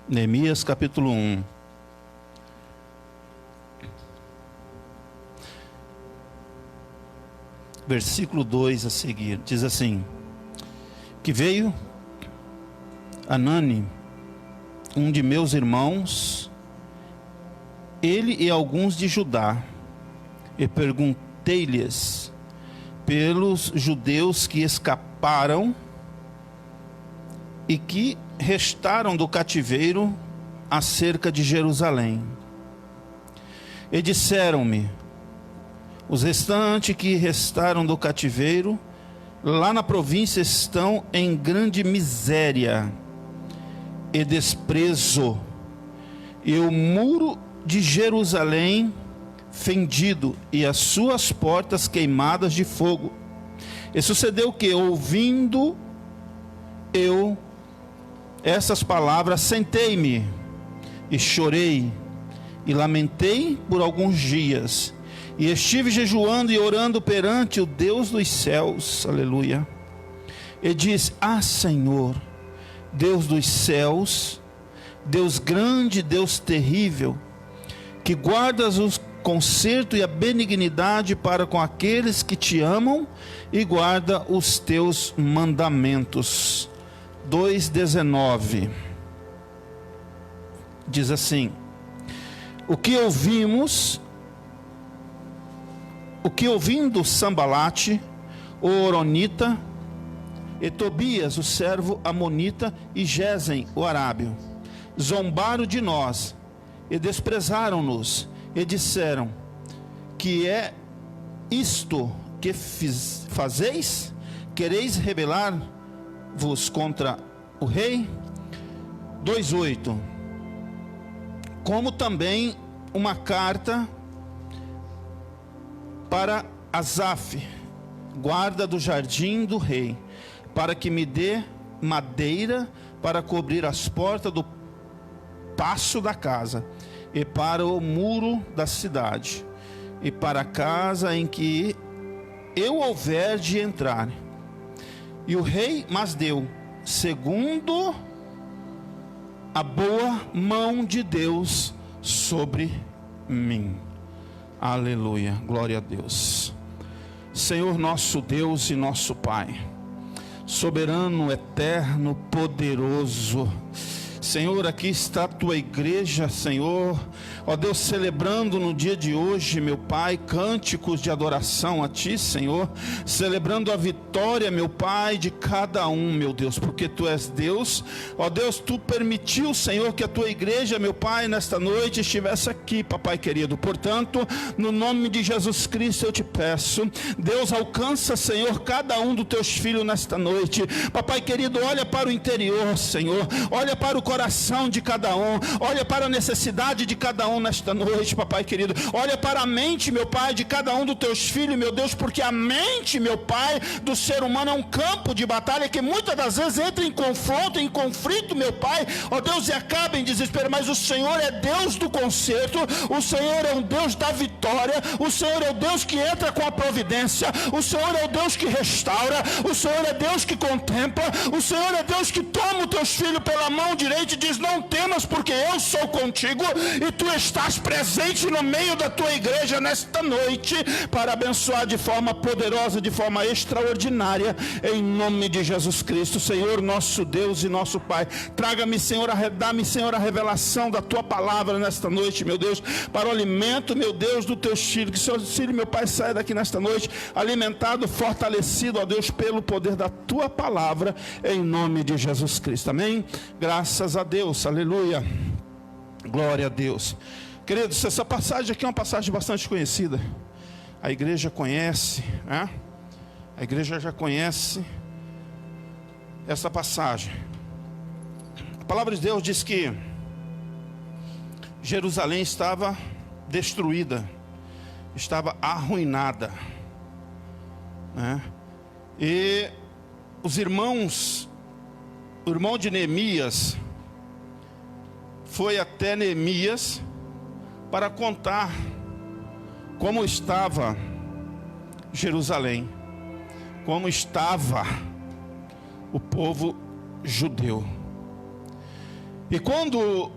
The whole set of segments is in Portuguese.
Neemias capítulo 1. Versículo 2 a seguir, diz assim: que veio Anani, um de meus irmãos, ele e alguns de Judá, e perguntei-lhes pelos judeus que escaparam e que restaram do cativeiro acerca de Jerusalém. E disseram-me: os restantes que restaram do cativeiro lá na província estão em grande miséria e desprezo, e o muro de Jerusalém fendido e as suas portas queimadas de fogo. E sucedeu que, ouvindo eu essas palavras, sentei-me e chorei e lamentei por alguns dias, e estive jejuando e orando perante o Deus dos céus, aleluia. E disse: ah, Senhor, Deus dos céus, Deus grande, Deus terrível, que guardas o conserto e a benignidade para com aqueles que te amam e guarda os teus mandamentos. 2:19 diz assim: o que ouvindo Sambalate, o Horonita, e Tobias, o servo amonita, e Gesem, o arábio, zombaram de nós e desprezaram-nos, e disseram: que é isto que fazeis? Quereis rebelar-vos contra o rei? 2:8 como também uma carta para Asaf, guarda do jardim do rei, para que me dê madeira para cobrir as portas do paço da casa, e para o muro da cidade, e para a casa em que eu houver de entrar. E o rei mas deu, segundo a boa mão de Deus sobre mim. Aleluia, glória a Deus. Senhor nosso Deus e nosso Pai, soberano, eterno, poderoso, Senhor, aqui está a tua igreja, Senhor, ó Deus, celebrando no dia de hoje, meu Pai, cânticos de adoração a Ti, Senhor, celebrando a vitória, meu Pai, de cada um, meu Deus, porque Tu és Deus, ó Deus, Tu permitiu, Senhor, que a Tua igreja, meu Pai, nesta noite estivesse aqui, Papai querido. Portanto, no nome de Jesus Cristo eu te peço, Deus, alcança, Senhor, cada um dos Teus filhos nesta noite. Papai querido, olha para o interior, Senhor, olha para o coração de cada um, olha para a necessidade de cada um nesta noite, Papai querido, olha para a mente, meu Pai, de cada um dos teus filhos, meu Deus, porque a mente, meu Pai, do ser humano é um campo de batalha que muitas das vezes entra em confronto, em conflito, meu Pai, ó Deus, e acaba em desespero. Mas o Senhor é Deus do conserto, o Senhor é um Deus da vitória, o Senhor é o Deus que entra com a providência, o Senhor é o Deus que restaura, o Senhor é Deus que contempla, o Senhor é Deus que toma os teus filhos pela mão direita e diz: não temas, porque eu sou contigo, e tu estás presente no meio da tua igreja nesta noite, para abençoar de forma poderosa, de forma extraordinária, em nome de Jesus Cristo. Senhor, nosso Deus e nosso Pai, traga-me, Senhor, dá-me, Senhor, a revelação da tua palavra nesta noite, meu Deus, para o alimento, meu Deus, do teu filho. Que seu filho, meu Pai, saia daqui nesta noite alimentado, fortalecido, ó Deus, pelo poder da tua palavra, em nome de Jesus Cristo. Amém? Graças a Deus, aleluia, glória a Deus. Queridos, essa passagem aqui é uma passagem bastante conhecida, a igreja conhece, né? A igreja já conhece essa passagem. A palavra de Deus diz que Jerusalém estava destruída, estava arruinada, né? E os irmãos, o irmão de Neemias foi até Neemias para contar como estava Jerusalém, como estava o povo judeu. E quando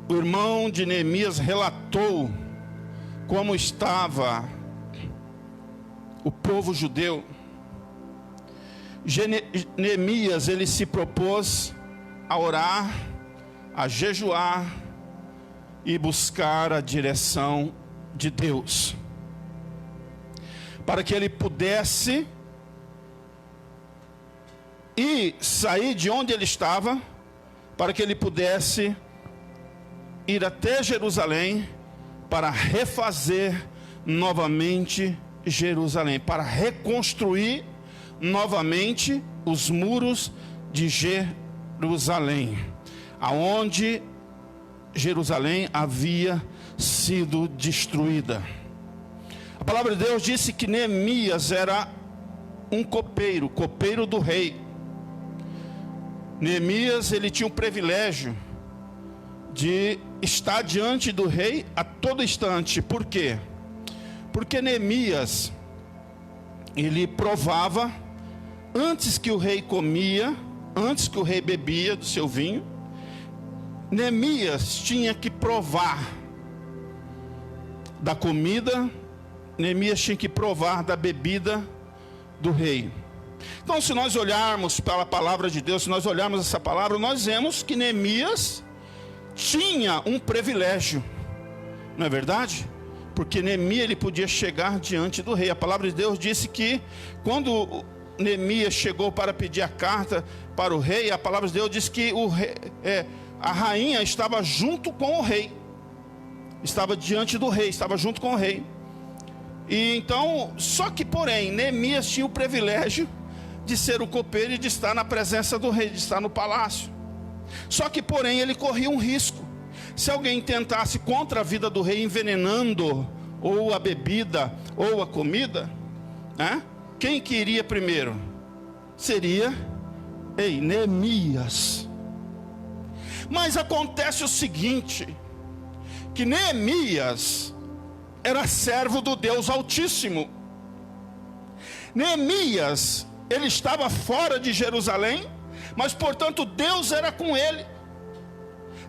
o irmão de Neemias relatou como estava o povo judeu, Neemias, ele se propôs a orar, a jejuar e buscar a direção de Deus, para que ele pudesse sair de onde ele estava, para que ele pudesse ir até Jerusalém para refazer novamente Jerusalém, para reconstruir novamente os muros de Jerusalém, aonde Jerusalém havia sido destruída. A palavra de Deus disse que Neemias era um copeiro do rei. Neemias, ele tinha o privilégio de estar diante do rei a todo instante. Por quê? Porque Neemias, ele provava, antes que o rei comia, antes que o rei bebia do seu vinho, Neemias tinha que provar da comida, Neemias tinha que provar da bebida do rei. Então, se nós olharmos para a palavra de Deus, se nós olharmos essa palavra, nós vemos que Neemias tinha um privilégio, não é verdade? Porque Neemias, ele podia chegar diante do rei. A palavra de Deus disse que quando Neemias chegou para pedir a carta para o rei, a palavra de Deus disse que a rainha estava junto com o rei, estava diante do rei, estava junto com o rei. E então, só que porém, Neemias tinha o privilégio de ser o copeiro e de estar na presença do rei, de estar no palácio. Só que porém, ele corria um risco. Se alguém tentasse contra a vida do rei, envenenando ou a bebida ou a comida, né? Quem que iria primeiro? Seria Neemias. Mas acontece o seguinte, que Neemias era servo do Deus Altíssimo. Neemias, ele estava fora de Jerusalém, mas portanto Deus era com ele.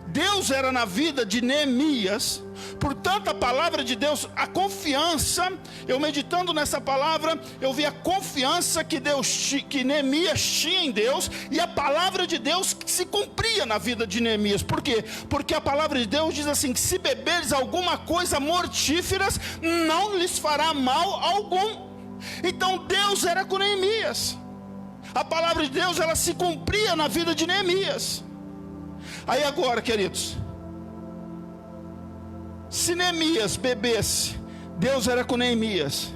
Deus era na vida de Neemias. Portanto, a palavra de Deus, a confiança, eu meditando nessa palavra, eu vi a confiança que Neemias tinha em Deus, e a palavra de Deus que se cumpria na vida de Neemias. Por quê? Porque a palavra de Deus diz assim, que se beberes alguma coisa mortífera, não lhes fará mal algum. Então Deus era com Neemias. A palavra de Deus, ela se cumpria na vida de Neemias. Aí agora, queridos, se Neemias bebesse, Deus era com Neemias,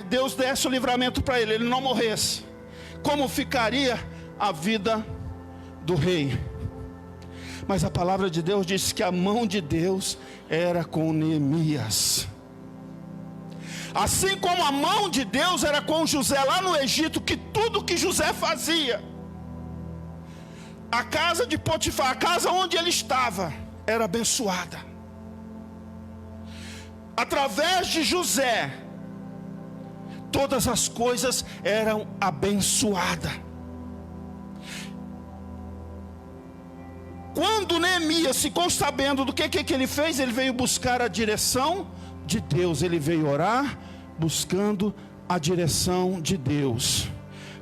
Deus desse o livramento para ele não morresse, como ficaria a vida do rei? Mas a palavra de Deus diz que a mão de Deus era com Neemias. Assim como a mão de Deus era com José lá no Egito, que tudo que José fazia, a casa de Potifar, a casa onde ele estava, era abençoada. Através de José, todas as coisas eram abençoadas. Quando Neemias ficou sabendo do que ele fez, ele veio buscar a direção de Deus. Ele veio orar, buscando a direção de Deus,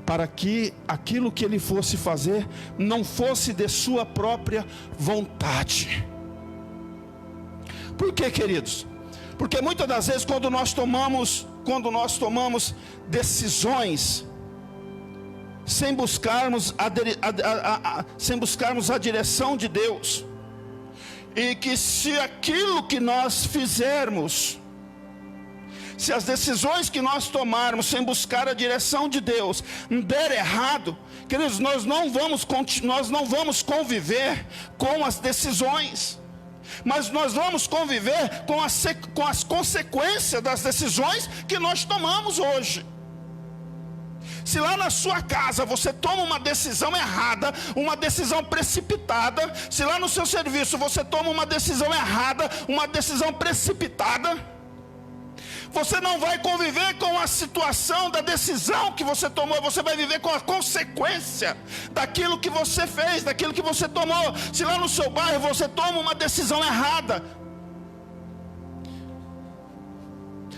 para que aquilo que ele fosse fazer não fosse de sua própria vontade. Por quê, queridos? Porque muitas das vezes quando nós tomamos decisões sem buscarmos a direção de Deus, e que se aquilo que nós fizermos, se as decisões que nós tomarmos sem buscar a direção de Deus der errado, queridos, nós não vamos conviver com as decisões, mas nós vamos conviver com as consequências das decisões que nós tomamos hoje. Se lá na sua casa você toma uma decisão errada, uma decisão precipitada, se lá no seu serviço você toma uma decisão errada, uma decisão precipitada, Você não vai conviver com a situação da decisão que você tomou. Você vai viver com a consequência daquilo que você fez, daquilo que você tomou. Se lá no seu bairro você toma uma decisão errada,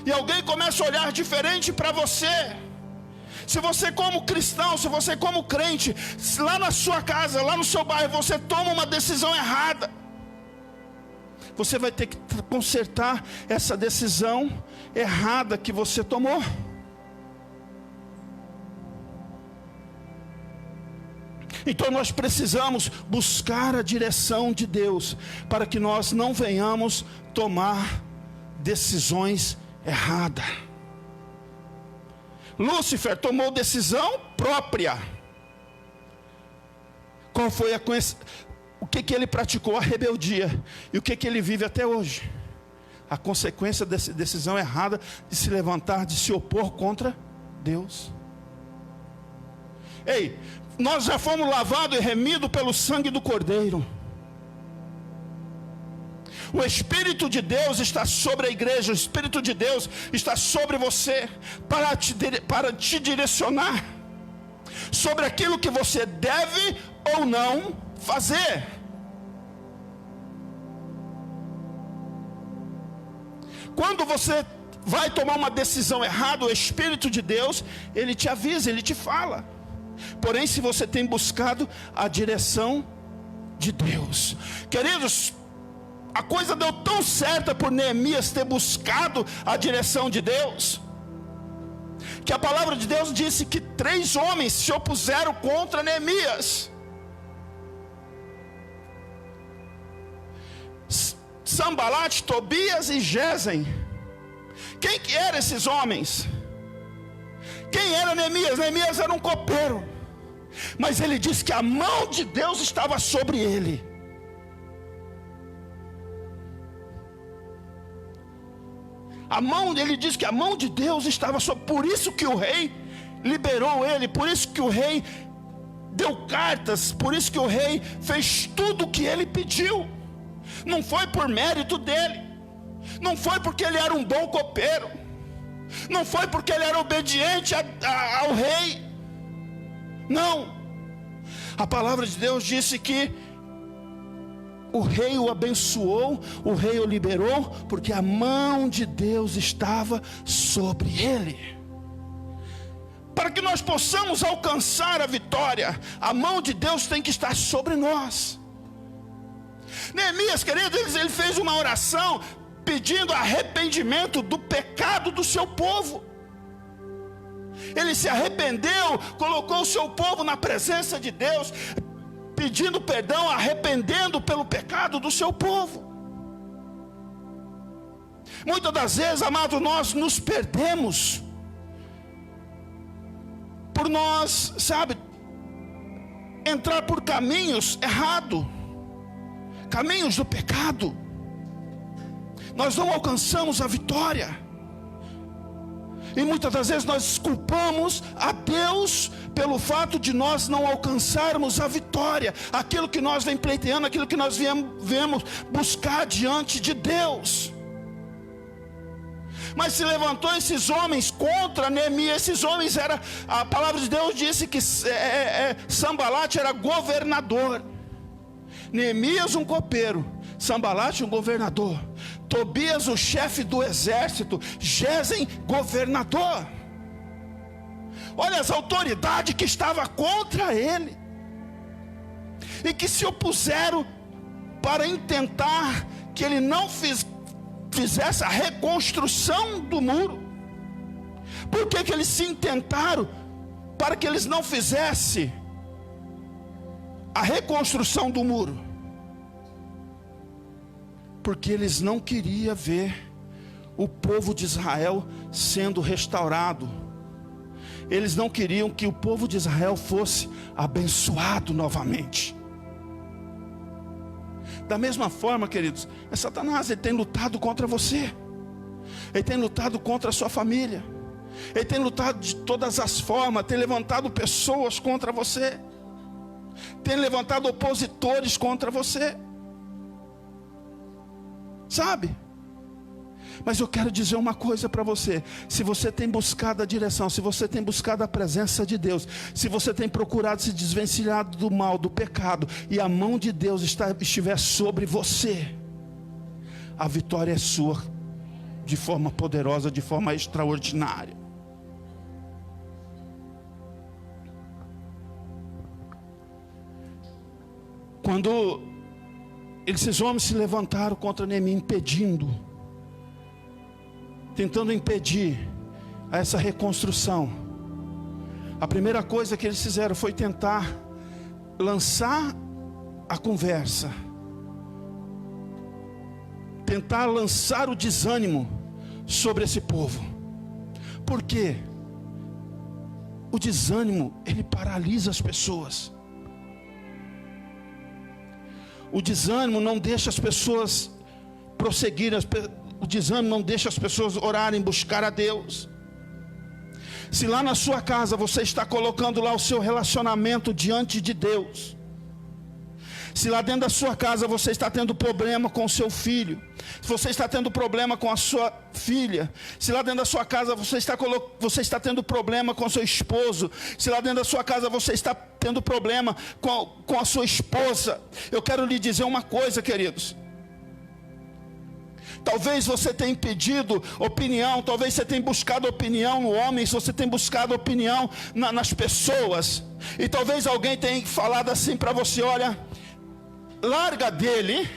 e alguém começa a olhar diferente para você, se você como cristão, se você como crente, lá na sua casa, lá no seu bairro, você toma uma decisão errada, você vai ter que consertar essa decisão errada que você tomou. Então nós precisamos buscar a direção de Deus, para que nós não venhamos tomar decisões erradas. Lúcifer tomou decisão própria. Qual foi o que ele praticou? A rebeldia. E o que ele vive até hoje? A consequência dessa decisão errada de se levantar, de se opor contra Deus. Ei, nós já fomos lavados e remidos pelo sangue do Cordeiro. O Espírito de Deus está sobre a igreja. O Espírito de Deus está sobre você, para te direcionar sobre aquilo que você deve ou não fazer. Quando você vai tomar uma decisão errada, o Espírito de Deus, ele te avisa, ele te fala. Porém, se você tem buscado a direção de Deus, queridos, a coisa deu tão certa por Neemias ter buscado a direção de Deus, que a palavra de Deus disse que 3 homens se opuseram contra Neemias. Sambalat, Tobias e Gesem. Quem que eram esses homens? Quem era Neemias? Neemias era um copeiro, mas ele disse que a mão de Deus estava sobre ele. Ele diz que a mão de Deus estava sobre, por isso que o rei liberou ele, por isso que o rei deu cartas, por isso que o rei fez tudo o que ele pediu. Não foi por mérito dele, não foi porque ele era um bom copeiro, não foi porque ele era obediente ao rei, não. A palavra de Deus disse que o rei o abençoou, o rei o liberou, porque a mão de Deus estava sobre ele. Para que nós possamos alcançar a vitória, a mão de Deus tem que estar sobre nós. Neemias, queridos, ele fez uma oração pedindo arrependimento do pecado do seu povo. Ele se arrependeu, colocou o seu povo na presença de Deus, pedindo perdão, arrependendo pelo pecado do seu povo. Muitas das vezes, amados, nós nos perdemos por nós, entrar por caminhos errados, caminhos do pecado. Nós não alcançamos a vitória, e muitas das vezes nós culpamos a Deus pelo fato de nós não alcançarmos a vitória, aquilo que nós vem pleiteando, aquilo que nós viemos buscar diante de Deus. Mas se levantou esses homens contra Neemias. Esses homens a palavra de Deus disse que Sambalat era governador, Neemias um copeiro, Sambalat um governador, Tobias o chefe do exército, Gesem governador. Olha as autoridades que estavam contra ele, e que se opuseram para intentar que ele não fizesse a reconstrução do muro. Por que eles se intentaram para que eles não fizessem a reconstrução do muro? Porque eles não queriam ver o povo de Israel sendo restaurado. Eles não queriam que o povo de Israel fosse abençoado novamente. Da mesma forma, queridos, Satanás, ele tem lutado contra você, ele tem lutado contra a sua família, ele tem lutado de todas as formas, tem levantado pessoas contra você, tem levantado opositores contra você, Mas eu quero dizer uma coisa para você: se você tem buscado a direção, se você tem buscado a presença de Deus, se você tem procurado se desvencilhar do mal, do pecado, e a mão de Deus estiver sobre você, a vitória é sua, de forma poderosa, de forma extraordinária. Quando esses homens se levantaram contra Neemias, tentando impedir essa reconstrução, a primeira coisa que eles fizeram foi tentar lançar a conversa, tentar lançar o desânimo sobre esse povo. Por quê? O desânimo, ele paralisa as pessoas. O desânimo não deixa as pessoas prosseguirem. O desânimo não deixa as pessoas orarem, buscar a Deus. Se lá na sua casa você está colocando lá o seu relacionamento diante de Deus, se lá dentro da sua casa você está tendo problema com o seu filho, se você está tendo problema com a sua filha, se lá dentro da sua casa você está tendo problema com o seu esposo, se lá dentro da sua casa você está tendo problema com a sua esposa, eu quero lhe dizer uma coisa, queridos. Talvez você tenha pedido opinião, talvez você tenha buscado opinião no homem, você tenha buscado opinião nas pessoas, e talvez alguém tenha falado assim para você: olha, larga dele,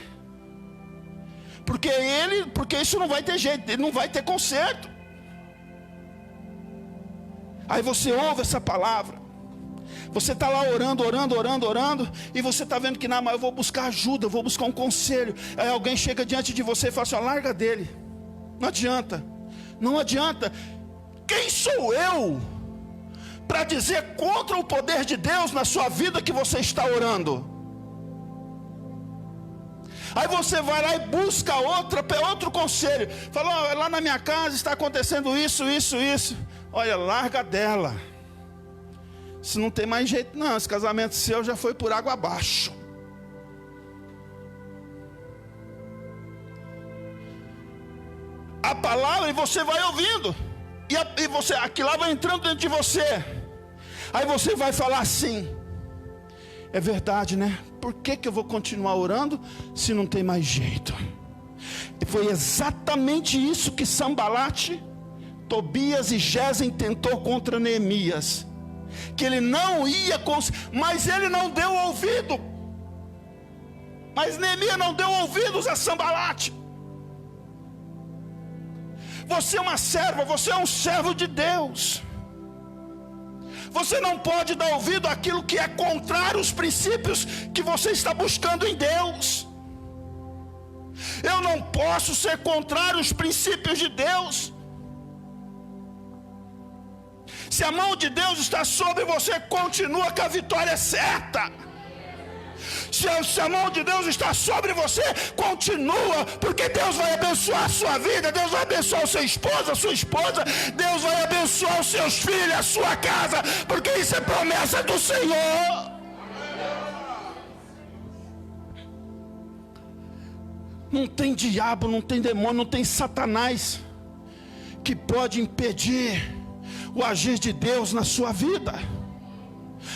porque isso não vai ter jeito, ele não vai ter conserto. Aí você ouve essa palavra, você está lá orando, e você está vendo que não, mas eu vou buscar ajuda, eu vou buscar um conselho. Aí alguém chega diante de você e fala assim: ó, larga dele, não adianta. Quem sou eu para dizer contra o poder de Deus na sua vida que você está orando? Aí você vai lá e busca outro conselho. Fala: ó, lá na minha casa está acontecendo isso. Olha, larga dela. Se não tem mais jeito não, esse casamento seu já foi por água abaixo. A palavra, e você vai ouvindo, e aquilo lá vai entrando dentro de você. Aí você vai falar assim: é verdade, né? Por que eu vou continuar orando se não tem mais jeito? E foi exatamente isso que Sambalate, Tobias e Gesem tentou contra Neemias. Que ele não ia mas ele não deu ouvido. Mas Neemias não deu ouvidos a Sambalate. Você é uma serva, você é um servo de Deus. Você não pode dar ouvido àquilo que é contrário aos princípios que você está buscando em Deus. Eu não posso ser contrário aos princípios de Deus. Se a mão de Deus está sobre você, continua que a vitória é certa. Se a mão de Deus está sobre você, continua, porque Deus vai abençoar a sua vida, Deus vai abençoar o seu esposo, a sua esposa, Deus vai abençoar os seus filhos, a sua casa, porque isso é promessa do Senhor. Não tem diabo, não tem demônio, não tem Satanás que pode impedir o agir de Deus na sua vida.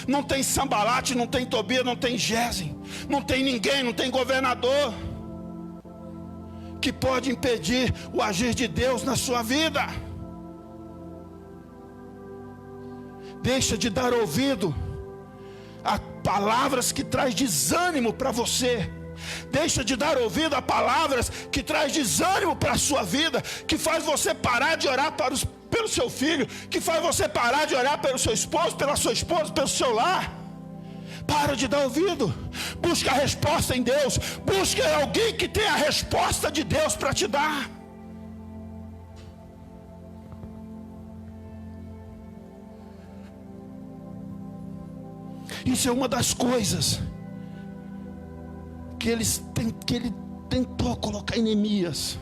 Não tem Sambalate, não tem Tobias, não tem Gesem, não tem ninguém, não tem governador que pode impedir o agir de Deus na sua vida. Deixa de dar ouvido a palavras que traz desânimo para você. Deixa de dar ouvido a palavras que traz desânimo para a sua vida, que faz você parar de orar pelo seu filho, que faz você parar de orar pelo seu esposo, pela sua esposa, pelo seu lar. Para de dar ouvido. Busca a resposta em Deus. Busca alguém que tenha a resposta de Deus para te dar. Isso é uma das coisas que ele tentou colocar em Neemias.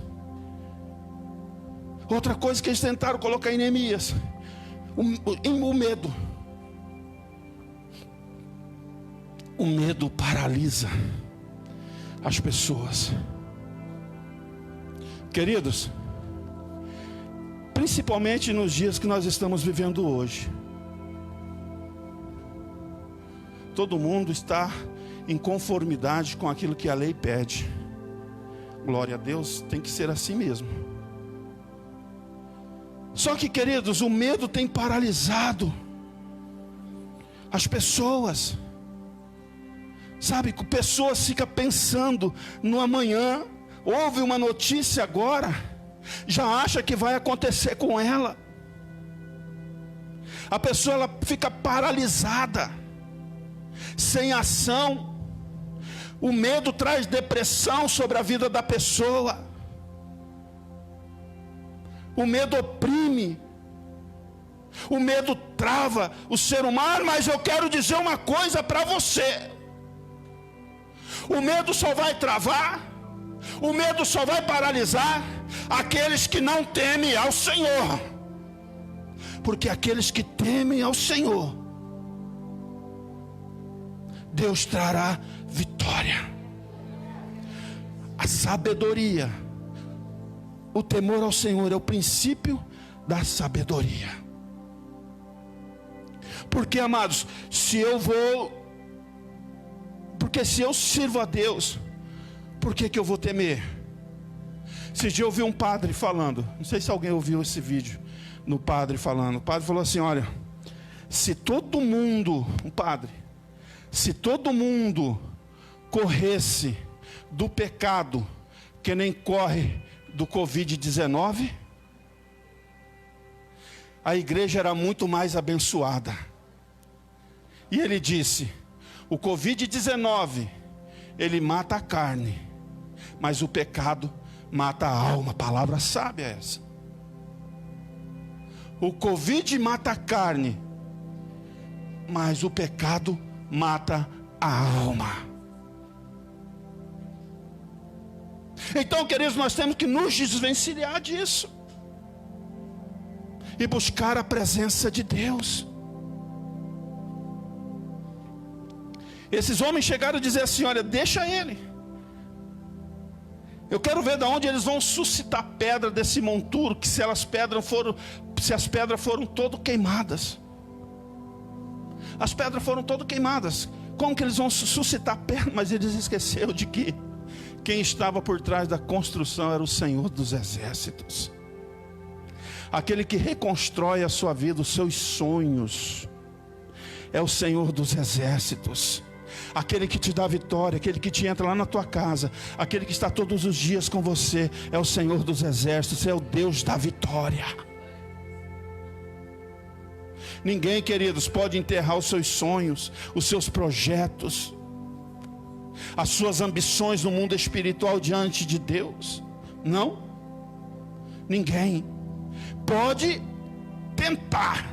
Outra coisa que eles tentaram colocar em Neemias, o medo. O medo paralisa as pessoas. Queridos, principalmente nos dias que nós estamos vivendo hoje. Todo mundo está em conformidade com aquilo que a lei pede. Glória a Deus, tem que ser assim mesmo. Só que, queridos, o medo tem paralisado as pessoas. Sabe, pessoas ficam pensando no amanhã. Houve uma notícia agora, já acha que vai acontecer com ela. A pessoa ela fica paralisada, sem ação. O medo traz depressão sobre a vida da pessoa. O medo oprime. O medo trava o ser humano. Mas eu quero dizer uma coisa para você: o medo só vai travar, o medo só vai paralisar aqueles que não temem ao Senhor. Porque aqueles que temem ao Senhor, Deus trará vitória. A sabedoria, o temor ao Senhor é o princípio da sabedoria. Porque, amados, se eu sirvo a Deus, por que eu vou temer? Esse dia eu ouvi um padre falando, não sei se alguém ouviu esse vídeo, no padre falando. O padre falou assim: olha, se todo mundo corresse do pecado que nem corre do Covid-19, a igreja era muito mais abençoada. E ele disse: o Covid-19, ele mata a carne, mas o pecado mata a alma. Palavra sábia é essa. O Covid mata a carne, mas o pecado mata a alma. Então, queridos, nós temos que nos desvencilhar disso e buscar a presença de Deus. Esses homens chegaram a dizer assim: olha, deixa ele. Eu quero ver de onde eles vão suscitar pedra desse monturo, que se as pedras foram todas queimadas. As pedras foram todas queimadas. Como que eles vão suscitar pedra? Mas eles esqueceram de que quem estava por trás da construção era o Senhor dos Exércitos. Aquele que reconstrói a sua vida, os seus sonhos, é o Senhor dos Exércitos. Aquele que te dá vitória, aquele que te entra lá na tua casa, aquele que está todos os dias com você, é o Senhor dos Exércitos, é o Deus da vitória. Ninguém, queridos, pode enterrar os seus sonhos, os seus projetos, as suas ambições no mundo espiritual diante de Deus. Não. Ninguém pode tentar,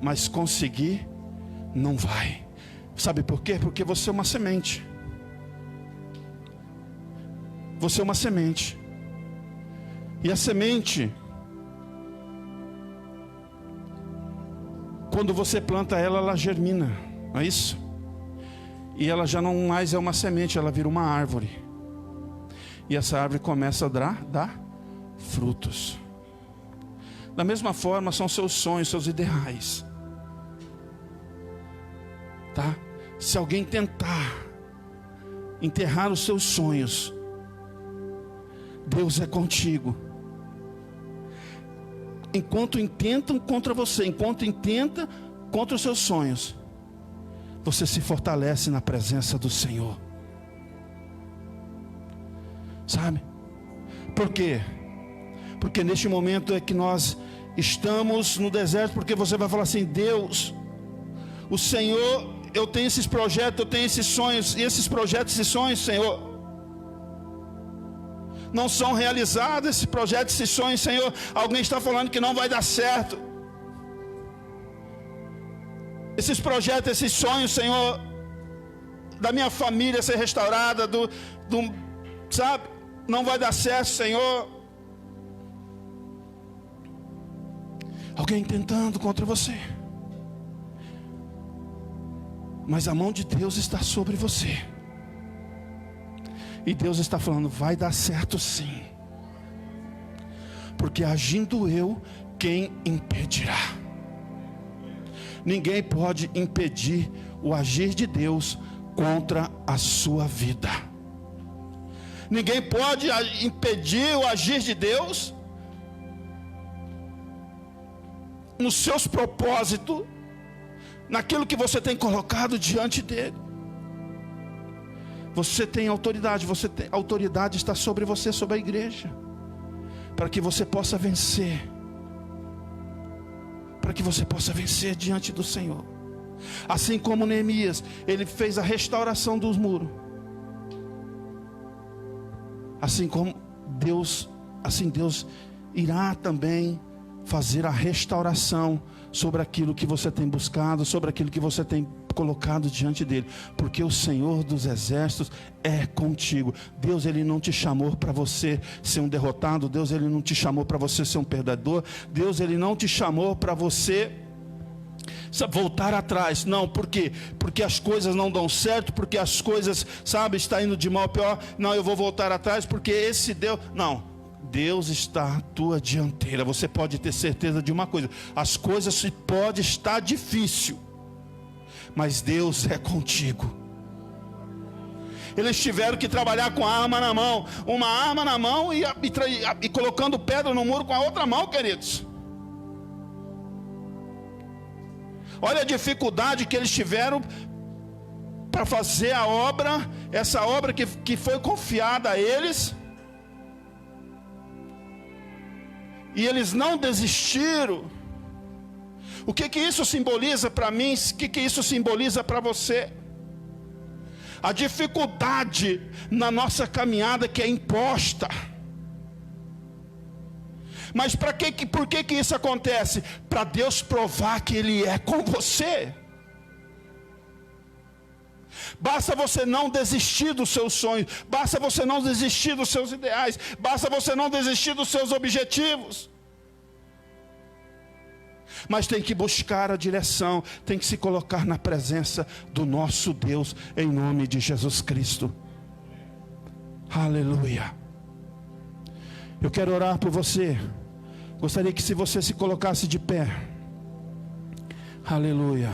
mas conseguir não vai. Sabe por quê? Porque você é uma semente. Você é uma semente. E a semente, quando você planta ela, ela germina, não é isso? E ela já não mais é uma semente, ela vira uma árvore. E essa árvore começa a dar frutos. Da mesma forma são seus sonhos, seus ideais. Tá? Se alguém tentar enterrar os seus sonhos, Deus é contigo. Enquanto intentam contra você, enquanto intenta contra os seus sonhos, você se fortalece na presença do Senhor. Sabe? Por quê? Porque neste momento é que nós estamos no deserto, porque você vai falar assim: Deus, o Senhor, eu tenho esses projetos, eu tenho esses sonhos, e esses projetos e sonhos, Senhor, não são realizados. Esses projetos e sonhos, Senhor, alguém está falando que não vai dar certo. Esses projetos, esses sonhos, Senhor, da minha família ser restaurada, sabe, não vai dar certo, Senhor. Alguém tentando contra você, mas a mão de Deus está sobre você. E Deus está falando: vai dar certo sim. porque agindo eu, quem impedirá? Ninguém pode impedir o agir de Deus contra a sua vida. Ninguém pode impedir o agir de Deus nos seus propósitos, naquilo que você tem colocado diante dele. Você tem autoridade, a autoridade está sobre você, sobre a igreja, para que você possa vencer, para que você possa vencer diante do Senhor. Assim como Neemias, ele fez a restauração dos muros, assim Deus irá também fazer a restauração sobre aquilo que você tem buscado, sobre aquilo que você tem colocado diante dele, porque o Senhor dos exércitos é contigo. Deus, ele não te chamou para você ser um derrotado. Deus, ele não te chamou para você ser um perdedor. Deus, ele não te chamou para você voltar atrás. Não, por quê? Porque as coisas não dão certo, porque as coisas, está indo de mal a pior. Não, eu vou voltar atrás porque esse Deus, não. Deus está à tua dianteira. Você pode ter certeza de uma coisa: as coisas podem estar difícil, mas Deus é contigo. Eles tiveram que trabalhar com a arma na mão, uma arma na mão e colocando pedra no muro com a outra mão, queridos. Olha a dificuldade que eles tiveram para fazer a obra, essa obra que foi confiada a eles. E eles não desistiram. O que isso simboliza para mim? O que isso simboliza para você? A dificuldade na nossa caminhada que é imposta. Mas por que isso acontece? Para Deus provar que Ele é com você. Basta você não desistir dos seus sonhos, basta você não desistir dos seus ideais, basta você não desistir dos seus objetivos. Mas tem que buscar a direção, tem que se colocar na presença do nosso Deus, em nome de Jesus Cristo. Aleluia. Eu quero orar por você. Gostaria que se você se colocasse de pé. Aleluia.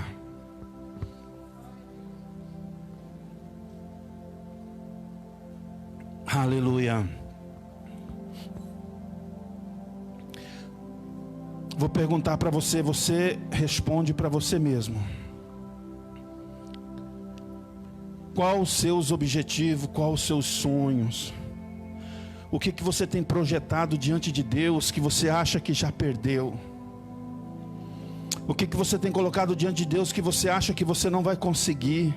Aleluia. Vou perguntar para você, você responde para você mesmo. Qual os seus objetivos, qual os seus sonhos? O que você tem projetado diante de Deus que você acha que já perdeu? O que você tem colocado diante de Deus que você acha que você não vai conseguir?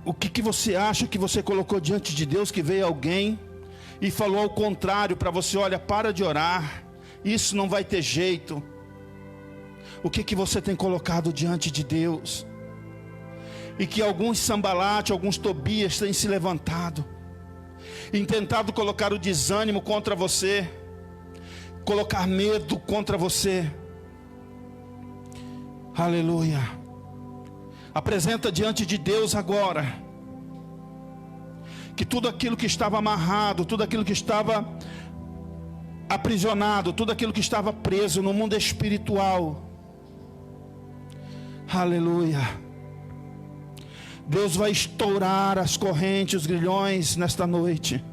O que você acha que você colocou diante de Deus que veio alguém e falou ao contrário para você: olha, para de orar, isso não vai ter jeito? O que você tem colocado diante de Deus? E que alguns Sambalate, alguns Tobias têm se levantado e tentado colocar o desânimo contra você, colocar medo contra você. Aleluia. Apresenta diante de Deus agora que tudo aquilo que estava amarrado, tudo aquilo que estava aprisionado, tudo aquilo que estava preso no mundo espiritual, aleluia, Deus vai estourar as correntes, os grilhões nesta noite.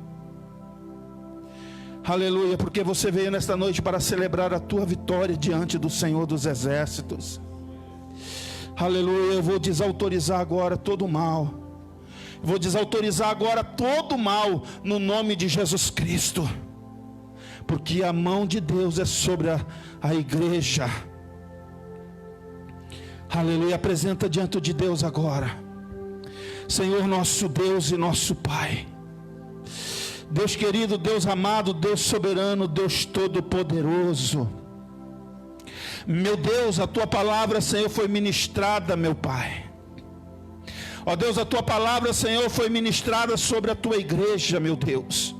Aleluia, porque você veio nesta noite para celebrar a tua vitória diante do Senhor dos exércitos. Aleluia, eu vou desautorizar agora todo o mal. Vou desautorizar agora todo o mal no nome de Jesus Cristo. Porque a mão de Deus é sobre a igreja. Aleluia, apresenta diante de Deus agora. Senhor, nosso Deus e nosso Pai, Deus querido, Deus amado, Deus soberano, Deus todo-poderoso. Meu Deus, a tua palavra, Senhor, foi ministrada, meu Pai. Ó Deus, a tua palavra, Senhor, foi ministrada sobre a tua igreja, meu Deus.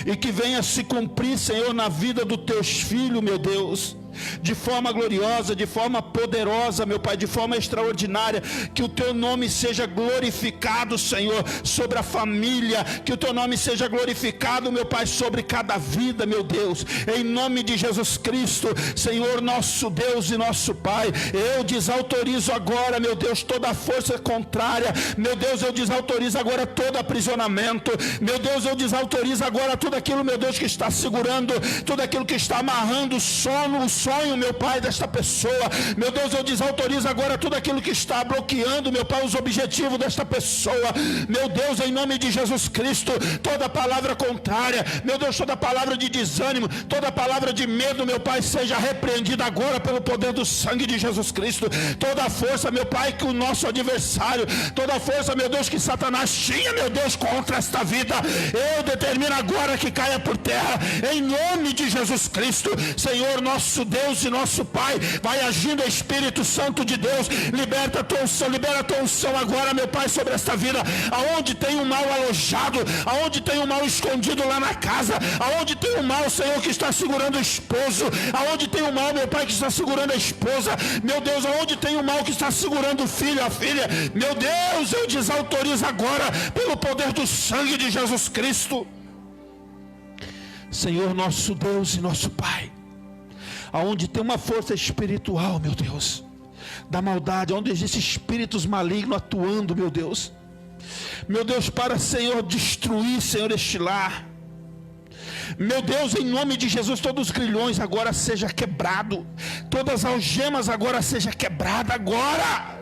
E que venha se cumprir, Senhor, na vida dos teus filhos, meu Deus. de forma gloriosa, de forma poderosa, meu Pai, de forma extraordinária. Que o teu nome seja glorificado, Senhor, sobre a família, que o teu nome seja glorificado, meu Pai, sobre cada vida, meu Deus, em nome de Jesus Cristo, Senhor, nosso Deus e nosso Pai. Eu desautorizo agora, meu Deus, toda a força contrária, meu Deus, eu desautorizo agora todo aprisionamento, meu Deus, eu desautorizo agora tudo aquilo, meu Deus, que está segurando, tudo aquilo que está amarrando o sonho, meu Pai, desta pessoa. Meu Deus, eu desautorizo agora tudo aquilo que está bloqueando, meu Pai, os objetivos desta pessoa. Meu Deus, em nome de Jesus Cristo, toda palavra contrária, meu Deus, toda palavra de desânimo, toda palavra de medo, meu Pai, seja repreendida agora pelo poder do sangue de Jesus Cristo. Toda a força, meu Pai, que o nosso adversário, toda a força, meu Deus, que Satanás tinha, meu Deus, contra esta vida, eu determino agora que caia por terra, em nome de Jesus Cristo. Senhor, nosso Deus e nosso Pai, vai agindo, Espírito Santo de Deus, libera a tua unção agora, meu Pai, sobre esta vida, aonde tem um mal alojado, aonde tem um mal escondido lá na casa, aonde tem um mal, Senhor, que está segurando o esposo, aonde tem um mal, meu Pai, que está segurando a esposa, meu Deus, aonde tem um mal que está segurando o filho, a filha, meu Deus, eu desautorizo agora, pelo poder do sangue de Jesus Cristo. Senhor, nosso Deus e nosso Pai, aonde tem uma força espiritual, meu Deus, da maldade, onde existem espíritos malignos atuando, meu Deus, para, Senhor, destruir, Senhor, este lar, meu Deus, em nome de Jesus, todos os grilhões agora seja quebrado, todas as algemas agora seja quebrada agora,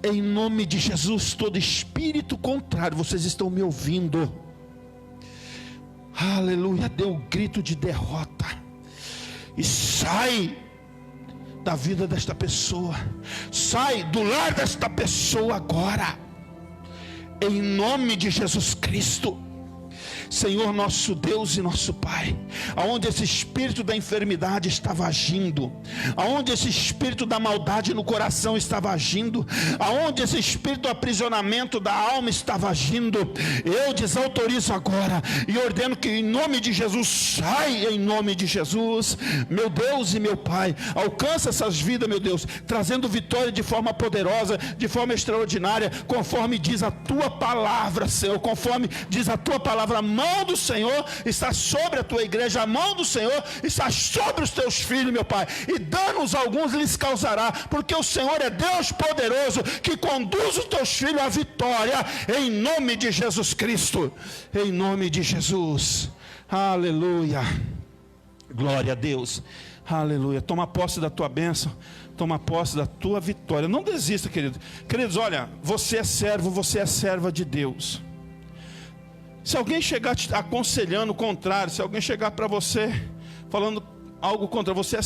em nome de Jesus. Todo espírito contrário, vocês estão me ouvindo, aleluia, dê um grito de derrota e sai da vida desta pessoa, sai do lar desta pessoa agora, em nome de Jesus Cristo. Senhor, nosso Deus e nosso Pai, aonde esse espírito da enfermidade estava agindo, aonde esse espírito da maldade no coração estava agindo, aonde esse espírito do aprisionamento da alma estava agindo, eu desautorizo agora e ordeno que em nome de Jesus sai, em nome de Jesus, meu Deus e meu Pai, alcança essas vidas, meu Deus, trazendo vitória de forma poderosa, de forma extraordinária, conforme diz a tua palavra, Senhor, conforme diz a tua palavra. A mão do Senhor está sobre a tua igreja, a mão do Senhor está sobre os teus filhos, meu Pai, e danos alguns lhes causará, porque o Senhor é Deus poderoso, que conduz os teus filhos à vitória, em nome de Jesus Cristo, em nome de Jesus, aleluia, glória a Deus, aleluia. Toma posse da tua bênção, toma posse da tua vitória, não desista, queridos, olha, você é servo, você é serva de Deus. Se alguém chegar te aconselhando o contrário, se alguém chegar para você falando algo contra você,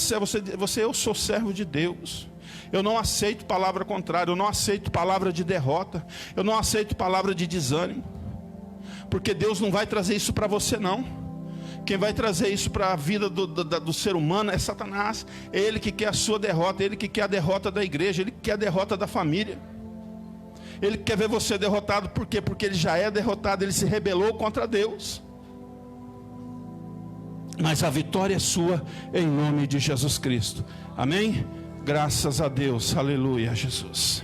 eu sou servo de Deus, eu não aceito palavra contrária, eu não aceito palavra de derrota, eu não aceito palavra de desânimo, porque Deus não vai trazer isso para você não. Quem vai trazer isso para a vida do ser humano é Satanás. É ele que quer a sua derrota, ele que quer a derrota da igreja, ele que quer a derrota da família. Ele quer ver você derrotado, por quê? Porque ele já é derrotado, ele se rebelou contra Deus. Mas a vitória é sua, em nome de Jesus Cristo. Amém? Graças a Deus, aleluia, Jesus.